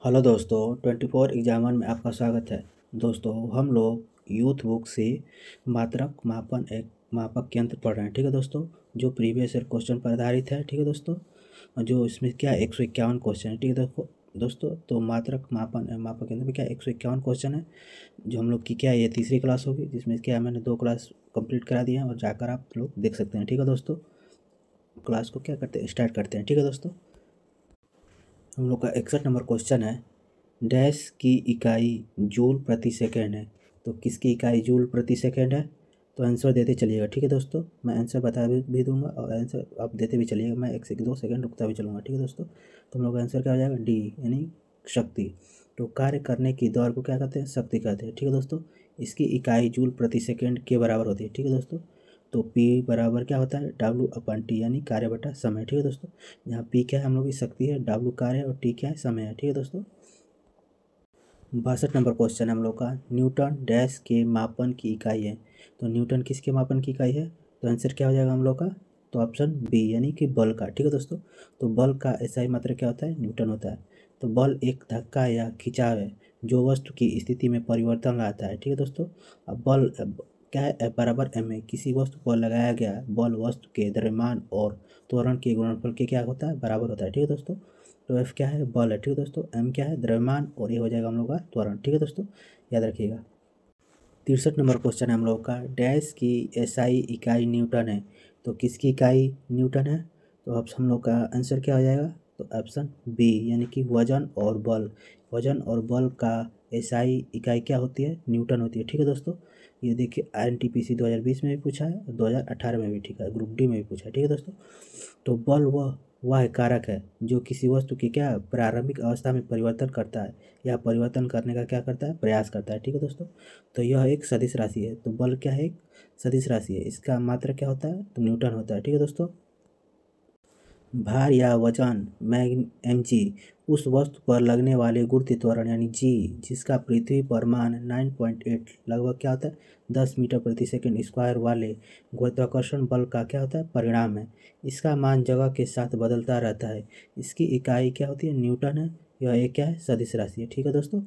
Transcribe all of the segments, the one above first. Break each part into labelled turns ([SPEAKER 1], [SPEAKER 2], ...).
[SPEAKER 1] Hello दोस्तों, 24 examiner में आपका स्वागत है। दोस्तों, हम लोग यूथ बुक से मात्रक मापन एक मापक यंत्र पढ़ रहे हैं। ठीक है दोस्तों, जो प्रीवियस ईयर क्वेश्चन पर आधारित है। ठीक है दोस्तों, जो इसमें क्या 151 क्वेश्चन है। ठीक है दोस्तों, तो मात्रक मापन मापक यंत्र में क्या 151 क्वेश्चन है, जो हम लोग की क्या ये तीसरी क्लास होगी, जिसमें क्या मैंने 2 क्लास कंप्लीट करा दिया है और जाकर आप लोग देख सकते हैं। ठीक है दोस्तों, क्लास को क्या करते हैं, स्टार्ट करते हैं। ठीक है दोस्तों, हम लोग का 61 नंबर क्वेश्चन है। डैश की इकाई जूल प्रति सेकंड है, तो किसकी इकाई जूल प्रति सेकंड है, तो आंसर देते चलिएगा। ठीक है दोस्तों, मैं आंसर बता भी दूंगा और आंसर आप देते भी चलिएगा। मैं 1 से 2 सेकंड रुकता भी चलूँगा। ठीक है दोस्तों, तो हम लोग का आंसर क्या हो जाएगा, डी यानी शक्ति। तो कार्य करने की दौर को क्या कहते हैं, शक्ति कहते हैं। ठीक है दोस्तों, इसकी इकाई जूल प्रति सेकंड के बराबर होती है। ठीक है दोस्तों, तो P बराबर क्या होता है, W/T यानी कार्य बटा समय। ठीक है दोस्तों, यहाँ P क्या है हम लोग की शक्ति है, W कार्य है और T क्या है, समय है। ठीक है दोस्तों, 62 नंबर क्वेश्चन है हम लोग का। न्यूटन डैश के मापन की इकाई है, तो न्यूटन किसके मापन की इकाई है, तो आंसर क्या हो जाएगा हम लोग का, तो ऑप्शन बी यानी कि बल का। ठीक है दोस्तों, तो बल का एसआई मात्रक क्या होता है, न्यूटन होता है। तो बल एक धक्का या खिंचाव है जो वस्तु की स्थिति में परिवर्तन लाता है। ठीक है दोस्तों, अब बल क्या है, F बराबर m है। किसी वस्तु पर लगाया गया बल वस्तु के द्रव्यमान और त्वरण के गुणनफल के क्या होता है, बराबर होता है। ठीक है दोस्तों, तो F क्या है, बल है। ठीक है दोस्तों, M क्या है, द्रव्यमान, और ये हो जाएगा हम लोग का त्वरण। ठीक है दोस्तों, याद रखिएगा। 63 नंबर क्वेश्चन है हम लोग का। डैश की एसआई इकाई न्यूटन है, तो किसकी इकाई न्यूटन है, तो अब हम लोग का आंसर क्या हो जाएगा, तो ऑप्शन बी यानी कि वजन और बल। वजन और बल का एसआई इकाई क्या होती है, न्यूटन होती है। ठीक है दोस्तों, ये देखिए एनटीपीसी 2020 में भी पूछा है और 2018 में भी, ठीक है, ग्रुप डी में भी पूछा है। ठीक है दोस्तों, तो बल वह कारक है जो किसी वस्तु की क्या प्रारंभिक अवस्था में परिवर्तन करता है या परिवर्तन करने का क्या करता है, प्रयास करता है। ठीक है दोस्तों, तो यह एक सदिश राशि है। तो बल क्या है, एक सदिश राशि है। इसका मात्रक क्या होता है, तो न्यूटन होता है। ठीक है दोस्तों, भार या वजन मैग mg उस वस्तु पर लगने वाले गुरुत्व त्वरण यानी g, जिसका पृथ्वी पर मान 9.8 लगभग क्या होता है, 10 मीटर प्रति सेकंड स्क्वायर वाले गुरुत्वाकर्षण बल का क्या होता है, परिणाम है। इसका मान जगह के साथ बदलता रहता है। इसकी इकाई क्या होती है, न्यूटन है। यह एक क्या है, सदिश राशि है। ठीक है दोस्तों,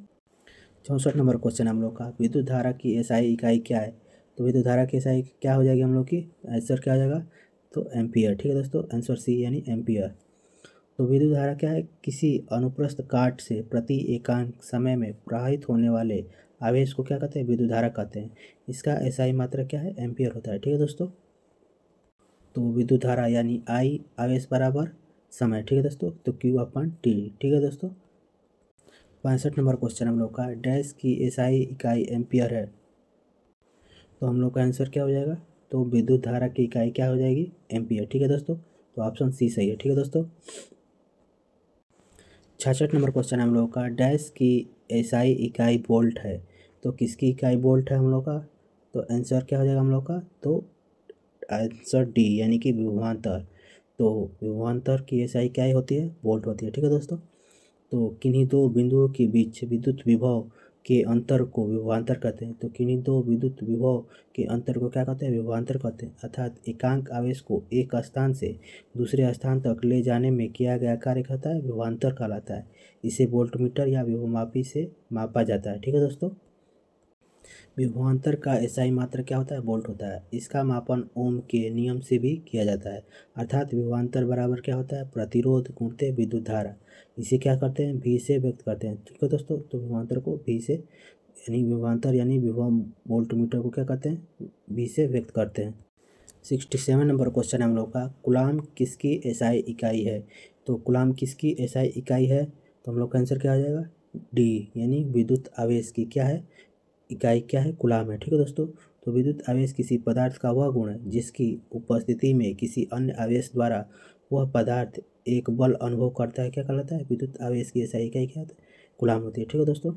[SPEAKER 1] 64 नंबर क्वेश्चन हम लोग का। विद्युत धारा की एसआई इकाई क्या है, तो विद्युत धारा की एसआई क्या हो जाएगी हम लोग की, आंसर क्या हो जाएगा, तो एम्पियर। ठीक है दोस्तों, आंसर सी यानी एम्पियर। तो विद्युत धारा क्या है, किसी अनुप्रस्थ काट से प्रति एकांक समय में प्रवाहित होने वाले आवेश को क्या कहते हैं, विद्युत धारा कहते हैं। इसका एसआई मात्रा क्या है, एम्पियर होता है। ठीक है दोस्तों, तो विद्युत धारा यानी आई आवेश बराबर समय। ठीक है दोस्तों, तो Q/T। ठीक है दोस्तों, 65 नंबर क्वेश्चन हम लोग का। डैश की एसआई इकाई एम्पियर है, तो हम लोग का आंसर क्या हो जाएगा, तो विद्युत धारा की इकाई क्या हो जाएगी, एम्पियर। ठीक है दोस्तों, तो ऑप्शन सी सही है। ठीक है दोस्तों, 66 नंबर क्वेश्चन है हम लोग का। डैश की एसआई इकाई वोल्ट है, तो किसकी इकाई वोल्ट है हम लोग का, तो आंसर क्या हो जाएगा हम लोग का, तो आंसर डी यानी कि विभवांतर। तो विभवांतर की एसआई क्या होती है, वोल्ट होती है। ठीक है दोस्तों, तो किन्हीं दो बिंदुओं के बीच विद्युत विभव के अंतर को विभवांतर कहते हैं। तो किन्हीं दो विद्युत विभव के अंतर को क्या कहते हैं, विभवांतर कहते हैं। अर्थात एकांक आवेश को एक स्थान से दूसरे स्थान तक ले जाने में किया गया कार्य कहता है, विभवांतर कहलाता है। इसे वोल्टमीटर या विभवमापी से मापा जाता है। ठीक है दोस्तों, विभवांतर का एसआई मात्रा क्या होता है, वोल्ट होता है। इसका मापन ओम के नियम से भी किया जाता है। अर्थात विभवांतर बराबर क्या होता है, प्रतिरोध गुणित विद्युत धारा। इसे क्या करते हैं, भी से व्यक्त करते हैं। ठीक है दोस्तों, तो विभवांतर को भी से यानी विभवांतर यानी विभव वोल्टमीटर को क्या कहते हैं, भी से व्यक्त करते हैं। 67 नंबर क्वेश्चन है हम लोग का। कुलाम किसकी एसआई इकाई है, तो कुलाम किसकी एसआई इकाई है, तो हम लोग का आंसर क्या आ जाएगा, डी यानी विद्युत आवेश की क्या है, इकाई क्या है, कूलाम है। ठीक है दोस्तों, तो विद्युत आवेश किसी पदार्थ का वह गुण है जिसकी उपस्थिति में किसी अन्य आवेश द्वारा वह पदार्थ एक बल अनुभव करता है, क्या कहलाता है, विद्युत आवेश की ऐसा इकाई क्या है, कूलाम होती है। ठीक है दोस्तों,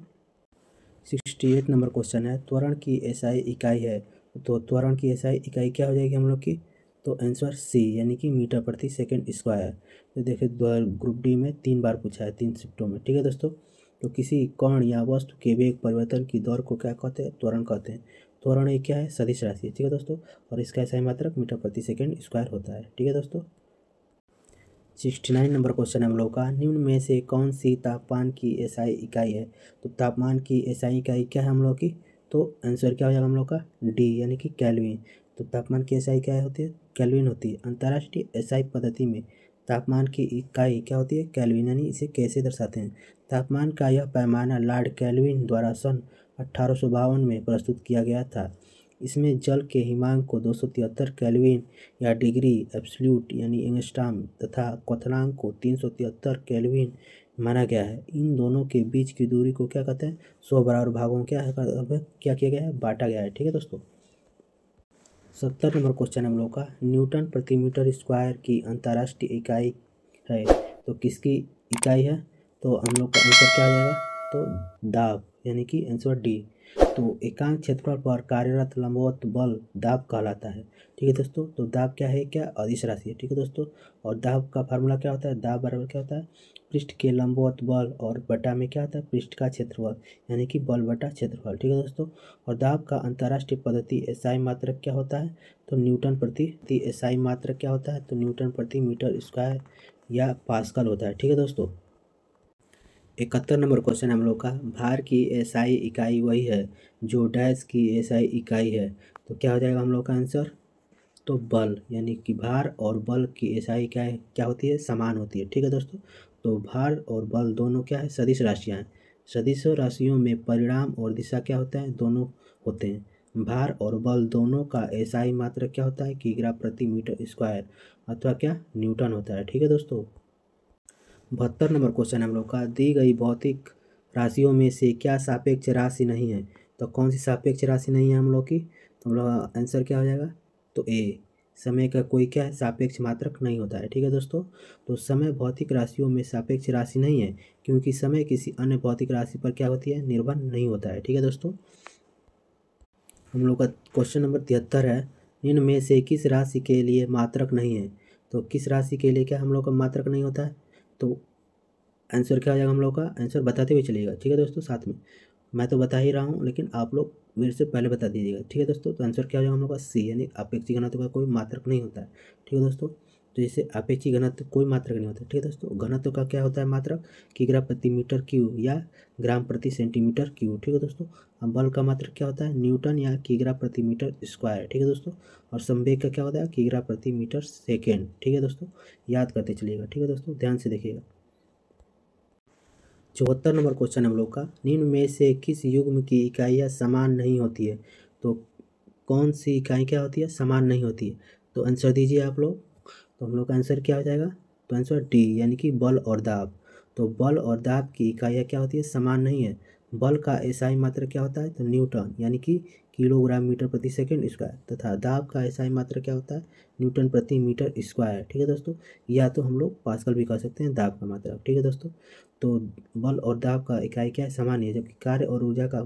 [SPEAKER 1] 68 नंबर क्वेश्चन है। त्वरण की एसआई इकाई है, तो त्वरण की एसआई इकाई क्या हो जाएगी हम लोग की, तो आंसर सी यानी कि मीटर प्रति सेकंड स्क्वायर। तो देखिए ग्रुप डी में 3 बार पूछा है, 3 शिफ्टों में। ठीक है दोस्तों, तो किसी कण या वस्तु के वेग परिवर्तन की दौर को क्या कहते हैं, त्वरण कहते हैं। त्वरण एक क्या है, सदिश राशि है। ठीक है दोस्तों, और इसका एसआई मात्रक मीटर प्रति सेकंड स्क्वायर होता है। ठीक है दोस्तों, 69 नंबर क्वेश्चन हम लोग का, निम्न में से कौन सी तापमान की एसआई इकाई है? तो तापमान की एसआई इकाई क्या है हम लोग की? तो आंसर क्या हो जाएगा हम लोग का? डी यानी कि केल्विन। तो तापमान की एसआई क्या होती है? केल्विन होती है। अंतर्राष्ट्रीय एसआई पद्धति में तापमान की इकाई क्या होती है? केल्विन। यानी इसे कैसे दर्शाते हैं? तापमान का यह पैमाना लॉर्ड केल्विन द्वारा सन 1852 में प्रस्तुत किया गया था। इसमें जल के हिमांक को 273 केल्विन या डिग्री एब्सोल्यूट यानी एंगस्ट्रॉम तथा क्वथनांक को 373 केल्विन माना गया है। इन दोनों के बीच की दूरी को क्या कहते हैं? 100 बराबर भागों क्या किया गया है? बांटा गया है। ठीक है दोस्तों। 70 नंबर क्वेश्चन हम लोग का, न्यूटन प्रति मीटर स्क्वायर की अंतर्राष्ट्रीय इकाई है, तो किसकी इकाई है? तो हम लोग का आंसर क्या हो जाएगा? तो दाब यानी कि आंसर डी। तो एकांक क्षेत्रफल पर कार्यरत लंबवत बल दाब कहलाता है। ठीक है दोस्तों। तो दाब क्या है? क्या अदिश राशि है। ठीक है दोस्तों। और दाब का फार्मूला क्या होता है? दाब बराबर क्या होता है? पृष्ठ के लंबवत बल और बटा में क्या होता है? पृष्ठ का क्षेत्रफल यानी कि बल बटा क्षेत्रफल। ठीक है दोस्तों। और दाब का अंतर्राष्ट्रीय पद्धति एसआई मात्रक क्या होता है? तो न्यूटन प्रति एसआई मात्रक क्या होता है? तो न्यूटन प्रति मीटर स्क्वायर या पास्कल होता है। ठीक है दोस्तों। 71 नंबर क्वेश्चन हम लोग का, भार की एसआई इकाई वही है जो डैश की एसआई इकाई है, तो क्या हो जाएगा हम लोग का आंसर? तो बल यानी कि भार और बल की एसआई इकाई क्या होती है? समान होती है। ठीक है दोस्तों। तो भार और बल दोनों क्या है? सदिश राशियाँ हैं। सदिश राशियों में परिमाण और दिशा क्या होता है? दोनों होते हैं। भार और बल दोनों का एसआई मात्रक क्या होता है? किग्रा प्रति मीटर स्क्वायर अथवा क्या? न्यूटन होता है। ठीक है दोस्तों। 72 नंबर क्वेश्चन हम लोग का, दी गई भौतिक राशियों में से क्या सापेक्ष राशि नहीं है? तो कौन सी सापेक्ष राशि नहीं है हम लोग की? तो हम लोग आंसर क्या हो जाएगा? तो ए, समय का कोई क्या है? सापेक्ष मात्रक नहीं होता है। ठीक है दोस्तों। तो समय भौतिक राशियों में सापेक्ष राशि नहीं है क्योंकि समय किसी अन्य भौतिक राशि पर क्या होती है? निर्भर नहीं होता है। ठीक है दोस्तों। हम लोग का क्वेश्चन नंबर 73 है, निम्न में से किस राशि के लिए मात्रक नहीं है? तो किस राशि के लिए क्या हम लोग का मात्रक नहीं होता है? तो आंसर क्या हो जाएगा हम लोग का? आंसर बताते हुए चलिएगा। ठीक है दोस्तों। साथ में मैं तो बता ही रहा हूँ लेकिन आप लोग मेरे से पहले बता दीजिएगा। ठीक है दोस्तों। तो आंसर क्या हो जाएगा हम लोग का? सी यानी अपेक्षिक घनत्व का कोई मात्रक नहीं होता है। ठीक है दोस्तों। तो जैसे अपेक्षिक घनत्व कोई मात्रक नहीं होता। ठीक है दोस्तों। घनत्व का क्या होता है मात्रक? किग्रा प्रति मीटर क्यू या ग्राम प्रति सेंटीमीटर क्यू। ठीक है दोस्तों। अब बल का मात्रक क्या होता है? न्यूटन या किग्रा प्रति मीटर स्क्वायर। ठीक है दोस्तों। और संवेग का क्या होता है? किग्रा प्रति मीटर सेकेंड। ठीक है दोस्तों। याद करते चलिएगा। ठीक है दोस्तों। ध्यान से देखिएगा। 74 नंबर क्वेश्चन हम लोग का, निम्न में से किस युग्म की इकाइयाँ समान नहीं होती है? तो कौन सी इकाई क्या होती है? समान नहीं होती है। तो आंसर दीजिए आप लोग। तो हम लोग का आंसर क्या हो जाएगा? तो आंसर डी यानी कि बल और दाब। तो बल और दाब की इकाइयाँ क्या होती है? समान नहीं है। बल का एसआई मात्रक क्या होता है? तो न्यूटन यानी कि किलोग्राम मीटर प्रति सेकंड स्क्वायर तथा दाब का एसआई मात्रक क्या होता है? न्यूटन प्रति मीटर स्क्वायर। ठीक है दोस्तों। या तो हम लोग पास्कल भी कह सकते हैं दाब का मात्रक। ठीक है दोस्तों। तो बल और दाब का इकाई क्या है? समान है। जबकि कार्य और ऊर्जा का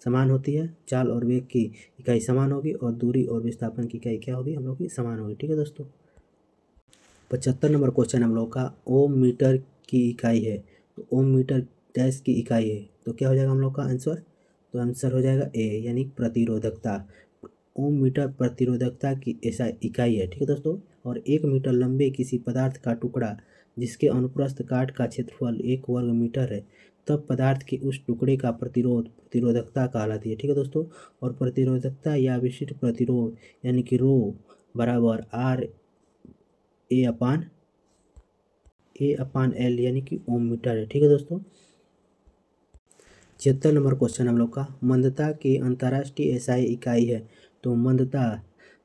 [SPEAKER 1] समान होती है। चाल और वेग की इकाई समान होगी और दूरी और विस्थापन की इकाई क्या होगी? हम लोग की समान होगी। ठीक है दोस्तों। 75 नंबर क्वेश्चन हम लोग का, ओम मीटर की इकाई है, तो ओम मीटर डैश की इकाई है, तो क्या हो जाएगा हम लोग का आंसर? तो आंसर हो जाएगा ए यानी प्रतिरोधकता। ओम मीटर प्रतिरोधकता की ऐसा इकाई है। ठीक है दोस्तों। और 1 मीटर लंबे किसी पदार्थ का टुकड़ा जिसके अनुप्रस्थ काट का क्षेत्रफल 1 वर्ग मीटर है, तब पदार्थ के उस टुकड़े का प्रतिरोधकता कहलाती है। ठीक है दोस्तों। और प्रतिरोधकता या विशिष्ट प्रतिरोध यानी कि रो बराबर आर ए अपान एल यानी कि ओम मीटर है। ठीक है दोस्तों। 76 नंबर क्वेश्चन हम लोग का, मंदता की अंतर्राष्ट्रीय एसआई इकाई है, तो मंदता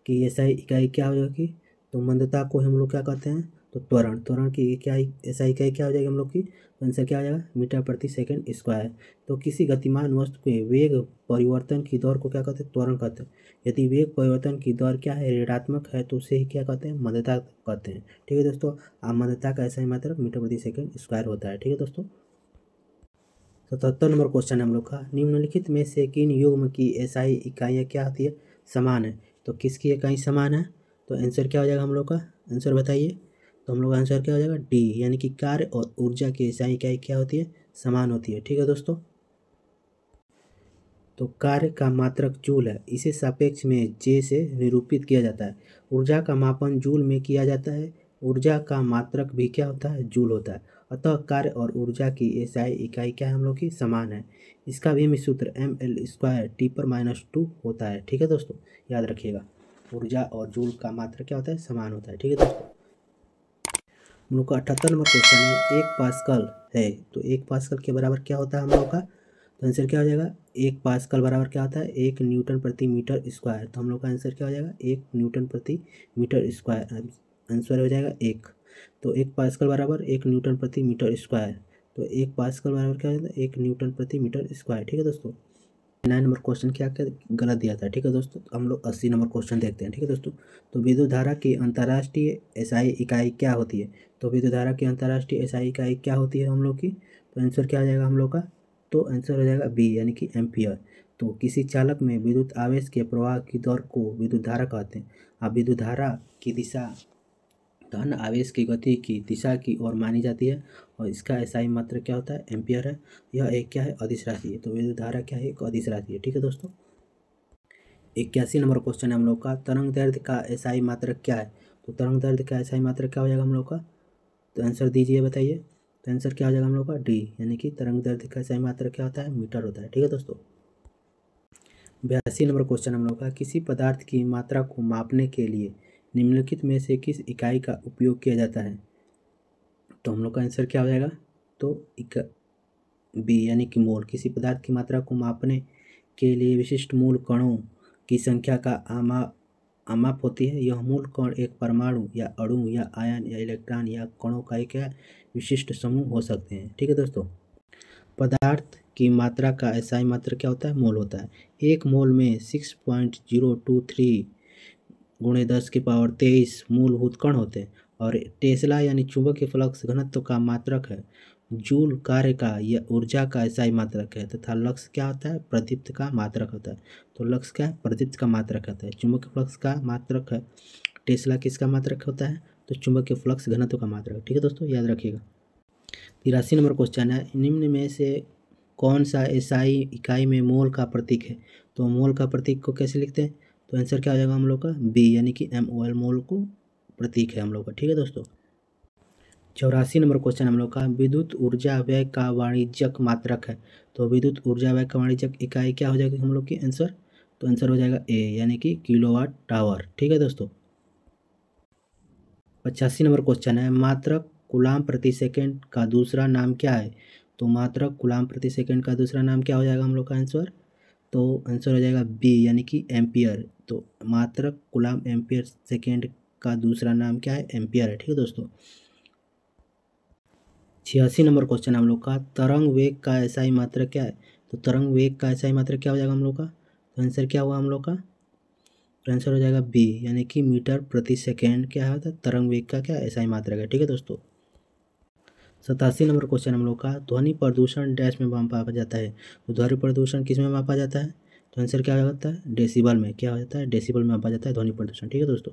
[SPEAKER 1] की एसआई इकाई क्या होगी? तो मंदता को हम लोग क्या कहते हैं? तो त्वरण। त्वरण की क्या एसआई इकाई क्या हो जाएगी हम लोग की? तो आंसर क्या हो जाएगा? मीटर प्रति सेकंड स्क्वायर। तो किसी गतिमान वस्तु के वेग परिवर्तन की दर को क्या कहते हैं? त्वरण कहते हैं। यदि वेग परिवर्तन की दर क्या है? ऋणात्मक है तो उसे ही क्या कहते हैं? मंदता कहते हैं। ठीक है दोस्तों। मंदता का एसआई मात्रक मीटर प्रति सेकंड स्क्वायर होता है। ठीक है दोस्तों। 77 नंबर क्वेश्चन हम लोग का, निम्नलिखित में से किन युग्म की एसआई इकाइयाँ क्या होती है? समान है। तो किसकी इकाई समान है? तो आंसर क्या हो जाएगा हम लोग का? आंसर बताइए। तो हम लोग का आंसर क्या हो जाएगा? डी यानी कि कार्य और ऊर्जा की एसआई इकाई क्या होती है? समान होती है। ठीक है दोस्तों। तो कार्य का मात्रक जूल है, इसे सापेक्ष में जे से निरूपित किया जाता है। ऊर्जा का मापन जूल में किया जाता है ऊर्जा का मात्रक भी क्या होता है, जूल होता है। अतः कार्य और ऊर्जा की एसआई इकाई क्या है हम लोग की, समान है। इसका भी सूत्र ml² T/-2 होता है। ठीक है दोस्तों, याद रखिएगा, ऊर्जा और जूल का मात्रक क्या होता है, समान होता है। ठीक है दोस्तों, हम लोग का 78 नंबर क्वेश्चन है, 1 पास्कल है तो 1 पास्कल के बराबर क्या होता है हम लोग का, तो आंसर क्या हो जाएगा, 1 पास्कल बराबर क्या होता है, 1 न्यूटन प्रति मीटर स्क्वायर। तो हम लोग का आंसर क्या हो जाएगा, 1 न्यूटन प्रति मीटर स्क्वायर, आंसर हो जाएगा 1। तो 1 पास्कल बराबर 1 न्यूटन प्रति मीटर स्क्वायर, तो 1 पास्कल बराबर क्या हो जाता है, 1 न्यूटन प्रति मीटर स्क्वायर। ठीक है दोस्तों, 9 नंबर क्वेश्चन क्या क्या गलत दिया था। ठीक है दोस्तों, तो हम लोग 80 नंबर क्वेश्चन देखते हैं। ठीक है दोस्तों, तो विद्युत धारा की अंतर्राष्ट्रीय एसआई इकाई क्या होती है, तो विद्युत धारा की अंतर्राष्ट्रीय एसआई इकाई क्या होती है हम लोग की, तो आंसर क्या आ जाएगा हम लोग का, तो आंसर हो जाएगा बी यानी कि एम्पियर। तो किसी चालक में विद्युत आवेश के प्रवाह की दर को विद्युत धारा कहते हैं। अब विद्युत धारा की दिशा धन आवेश की गति की दिशा की ओर मानी जाती है और इसका एसआई मात्रा क्या होता है, एम्पियर है। यह एक क्या है, अदिश राशि है। तो विद्युत धारा क्या है, एक अदिश राशि है। ठीक है दोस्तों, 81 नंबर क्वेश्चन है हम लोग का, तरंग दैर्ध्य का एसआई मात्रक क्या है, तो तरंग दैर्ध्य का एसआई मात्रक क्या हो जाएगा हम लोग का, तो आंसर दीजिए, बताइए। तो आंसर क्या हो जाएगा हम लोग का, डी यानी कि तरंग दैर्ध्य का एसआई मात्रक क्या होता है, मीटर होता है। ठीक है दोस्तों, 82 नंबर क्वेश्चन हम लोग का, किसी पदार्थ की मात्रा को मापने के लिए निम्नलिखित में से किस इकाई का उपयोग किया जाता है, तो हम लोग का आंसर क्या हो जाएगा, तो बी यानी कि मोल। किसी पदार्थ की मात्रा को मापने के लिए विशिष्ट मूल कणों की संख्या का आमाप होती है। यह मूल कण एक परमाणु या अणु या आयन या इलेक्ट्रॉन या कणों का एक विशिष्ट समूह हो सकते हैं। ठीक है दोस्तों, पदार्थ की मात्रा का एसआई मात्रा क्या होता है, मोल होता है। एक मोल में 6.023 × 10⁻23 मूलभूत कण होते हैं और टेस्ला यानी चुंबकीय फ्लक्स घनत्व का मात्रक है। जूल कार्य का या ऊर्जा का एसआई मात्रक है तथा लक्स क्या होता है, प्रदीप्त का मात्रक होता है। तो लक्स क्या है, प्रदीप्त का मात्रक होता है। चुंबकीय फ्लक्स का मात्रक है, टेस्ला किसका मात्रक होता है, तो चुंबकीय फ्लक्स घनत्व का मात्रक। ठीक है दोस्तों, याद रखिएगा। 83 नंबर क्वेश्चन है, निम्न में से कौन सा एसआई इकाई में मोल का प्रतीक है, तो मोल का प्रतीक को कैसे लिखते हैं, तो आंसर क्या हो जाएगा हम लोग का, बी यानी कि MOL मोल को प्रतीक है हम लोग का। ठीक है दोस्तों, 84 नंबर क्वेश्चन हम लोग का, विद्युत ऊर्जा व्यय का वाणिज्यिक मात्रक है, तो विद्युत ऊर्जा व्यय का वाणिज्यिक इकाई क्या हो जाएगी हम लोग की आंसर, तो आंसर हो जाएगा ए यानी कि किलोवाट टावर। ठीक है दोस्तों, 85 नंबर क्वेश्चन है, मात्रक कूलाम प्रति सेकंड का दूसरा नाम क्या है, तो मात्रक कूलाम प्रति सेकंड का दूसरा नाम क्या हो जाएगा हम लोग का आंसर, तो आंसर हो जाएगा बी यानी कि एम्पियर। तो मात्रक कूलाम एम्पियर सेकेंड का दूसरा नाम क्या है, एम्पियर है। ठीक है दोस्तों, 86 नंबर क्वेश्चन हम लोग का, तरंग वेग का एसआई मात्रक क्या है, तो तरंग वेग का एसआई मात्रक क्या हो जाएगा हम लोग का, तो आंसर क्या हुआ हम लोग का, तो आंसर हो जाएगा बी यानी कि मीटर प्रति सेकेंड क्या है, तरंग वेग का क्या एसआई मात्रक है। ठीक है दोस्तों, 87 नंबर क्वेश्चन हम लोग का, ध्वनि प्रदूषण डैश में मापा जाता है, तो ध्वनि प्रदूषण किस में मापा जाता है, तो आंसर क्या होता है, डेसिबल में। क्या हो जाता है, डेसिबल में मापा जाता है ध्वनि प्रदूषण। ठीक है दोस्तों,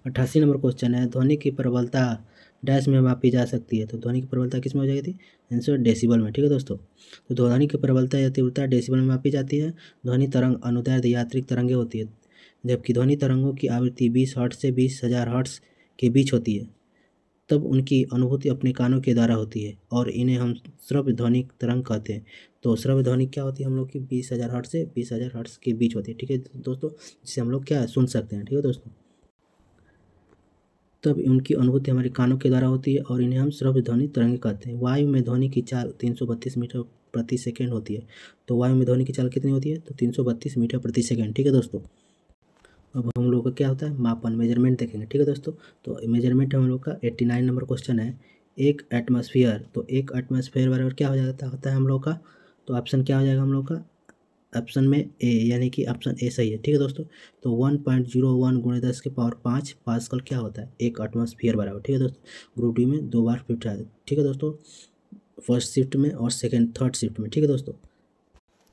[SPEAKER 1] 88 नंबर क्वेश्चन है, ध्वनि की प्रबलता डैश में मापी जा सकती है, तो ध्वनि की प्रबलता किस में हो जाएगी थी, आंसर डेसिबल में। ठीक है दोस्तों, तो ध्वनि की प्रबलता या तीव्रता डेसिबल में मापी जाती है। ध्वनि तरंग अनुदैर्ध्य यात्रिक तरंगे होती है, जबकि ध्वनि तरंगों की आवृत्ति 20 हर्ट्ज से 20,000 हर्ट्ज के बीच होती है, तब उनकी अनुभूति अपने कानों के द्वारा होती है और इन्हें हम श्रव्य ध्वनिक तरंग कहते हैं। तो श्रव्य ध्वनि क्या होती है हम लोग की, 20,000 हर्ट्ज से 20,000 हर्ट्ज के बीच होती है। ठीक है दोस्तों, जिसे हम लोग क्या सुन सकते हैं। ठीक है दोस्तों, तब उनकी अनुभूति हमारे कानों के द्वारा होती है और इन्हें हम श्रव्य ध्वनि तरंगे कहते हैं। वायु में ध्वनि की चाल 332 मीटर प्रति सेकंड होती है। तो वायु में ध्वनि की चाल कितनी होती है, तो 332 मीटर प्रति सेकंड। ठीक है दोस्तों, अब हम लोग का क्या होता है, मापन मेजरमेंट देखेंगे। ठीक है दोस्तों, तो मेजरमेंट हम लोग का 89 नंबर क्वेश्चन है, एक एटमॉस्फेयर, तो एक एटमॉस्फेयर बराबर क्या हो जाता होता है हम लोग का, तो ऑप्शन क्या हो जाएगा हम लोग का, ऑप्शन में ए यानी कि ऑप्शन ए सही है। ठीक है दोस्तों, तो 1.01 × 10⁵ पास्कल क्या होता है, एक एटमॉस्फेयर बराबर। ठीक है दोस्तों, ग्रुप डी में 2 बार फिट है। ठीक है दोस्तों, फर्स्ट शिफ्ट में और सेकेंड थर्ड शिफ्ट में। ठीक है दोस्तों,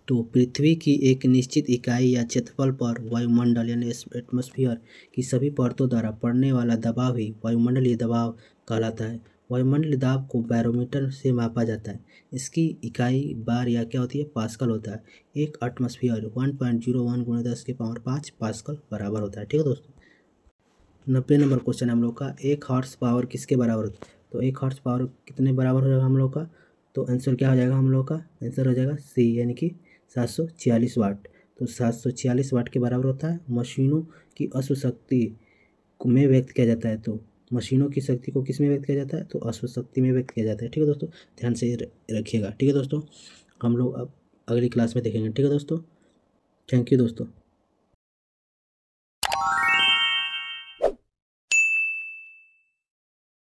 [SPEAKER 1] तो पृथ्वी की एक निश्चित इकाई या क्षेत्रफल पर वायुमंडल यानी एटमॉस्फेयर की सभी परतों द्वारा पड़ने वाला दबाव ही वायुमंडलीय दबाव कहलाता है। वायुमंडलीय दाब को बैरोमीटर से मापा जाता है। इसकी इकाई बार या क्या होती है, पास्कल होता है। एक एटमॉस्फेयर 1.01 × 10⁵ पास्कल बराबर होता है। ठीक है दोस्तों, 90 नंबर क्वेश्चन है हम लोग का, 1 हॉर्स पावर किसके बराबर होता है? तो 1 हॉर्स पावर कितने बराबर हो जाएगा हम लोग का? तो आंसर क्या हो जाएगा हम लोग का? आंसर हो जाएगा सी, यानी कि 746 वाट। तो 746 वाट के बराबर होता है। मशीनों की अश्व शक्ति में व्यक्त किया जाता है, तो मशीनों की शक्ति को किस में व्यक्त किया जाता है? तो अश्व शक्ति में व्यक्त किया जाता है। ठीक है दोस्तों, ध्यान से रखिएगा। ठीक है दोस्तों, हम लोग अब अगली क्लास में देखेंगे। ठीक है दोस्तों, थैंक यू दोस्तों।